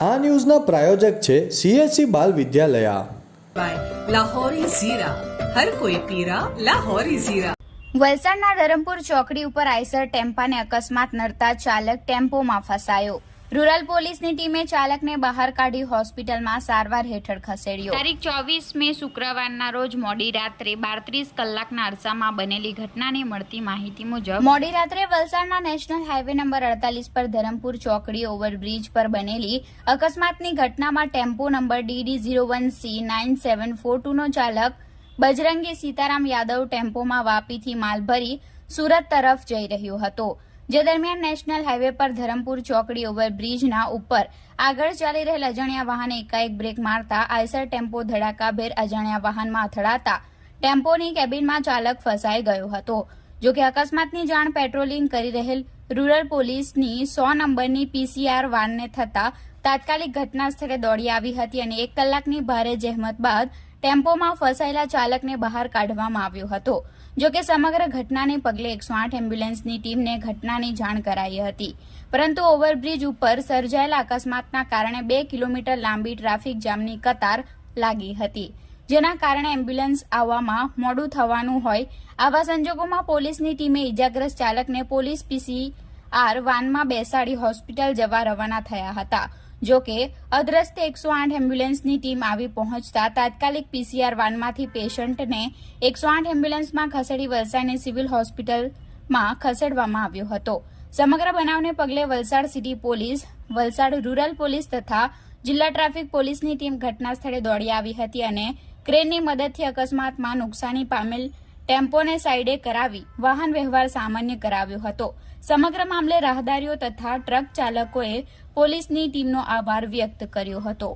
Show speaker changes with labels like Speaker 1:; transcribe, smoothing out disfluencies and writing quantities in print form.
Speaker 1: આ ન્યૂઝના પ્રાયોજક છે CSC બાલ વિદ્યાલયા।
Speaker 2: લાહોરી ઝીરા, હર કોઈ પીરા લાહોરી ઝીરા।
Speaker 3: વલસાડના ધરમપુર ચોકડી ઉપર આઈસર ટેમ્પાને અકસ્માત નડતા ચાલક ટેમ્પોમાં ફસાયો। રૂરલ પોલીસની ટીમે ચાલકને બહાર કાઢી હોસ્પિટલમાં સારવાર હેઠળ ખસેડ્યો। તારીખ 24 મે શુક્રવારના રોજ મોડી રાત્રે 12:30 કલાકના અરસામાં બનેલી ઘટનાની મળતી માહિતી મુજબ મોડી રાત્રે વલસાડના નેશનલ હાઈવે નંબર 48 પર ધરમપુર ચોકડી ઓવરબ્રિજ પર બનેલી અકસ્માતની ઘટનામાં ટેમ્પો નંબર DD01C9742 નો ચાલક બજરંગી સીતારામ યાદવ ટેમ્પોમાં વાપીથી માલ ભરી સુરત તરફ જઈ રહ્યો હતો। જે દરમિયાન નેશનલ હાઈવે પર ધરમપુર ચોકડી ઓવરબ્રિજના ઉપર આગળ ચાલી રહેલ અજાણ્યા વાહને એકાએક બ્રેક મારતા આઈસર ટેમ્પો ધડાકાભેર અજાણ્યા વાહનમાં અથડાતા ટેમ્પોની કેબિનમાં ચાલક ફસાઈ ગયો હતો। જોકે અકસ્માતની જાણ પેટ્રોલિંગ કરી રહેલ રૂરલ પોલીસની 100 નંબરની PCR વાનને થતા તાત્કાલિક ઘટના સ્થળે દોડી આવી હતી અને 1 કલાકની ભારે જહેમત બાદ ટેમ્પોમાં ફસાયેલા ચાલકને બહાર કાઢવામાં આવ્યો હતો। જોકે સમગ્ર ઘટનાને પગલે 108 એમ્બ્યુલન્સની ટીમને ઘટનાની જાણ કરાઈ હતી, પરંતુ ઓવરબ્રિજ ઉપર સર્જાયેલા અકસ્માતના કારણે 2 કિલોમીટર લાંબી ટ્રાફિક જામની કતાર લાગી હતી, જેના કારણે એમ્બ્યુલન્સ આવવામાં મોડું થવાનું હોય। આવા સંજોગોમાં પોલીસની ટીમે ઇજાગ્રસ્ત ચાલકને પોલીસ PCR વાનમાં બેસાડી હોસ્પિટલ જવા રવાના થયા હતા। જોકે અદ્રસ્તે 108 એમ્બ્યુલન્સની ટીમ આવી પહોંચતા તાત્કાલિક PCR વાનમાંથી પેશન્ટને 108 એમ્બ્યુલન્સમાં ખસેડી વલસાડની સિવિલ હોસ્પિટલમાં ખસેડવામાં આવ્યો હતો। સમગ્ર બનાવને પગલે Valsad city police, Valsad rural police તથા જિલ્લા ટ્રાફિક પોલીસની ટીમ ઘટના સ્થળે દોડી આવી હતી અને ક્રેનની મદદથી અકસ્માતમાં નુકસાની પામેલ ટેમ્પોને સાઈડે કરાવી વાહન વ્યવહાર સામાન્ય કરાવ્યો હતો। સમગ્ર મામલે રાહદારીઓ તથા ટ્રક ચાલકોએ પોલીસની ટીમનો આભાર વ્યક્ત કર્યો હતો।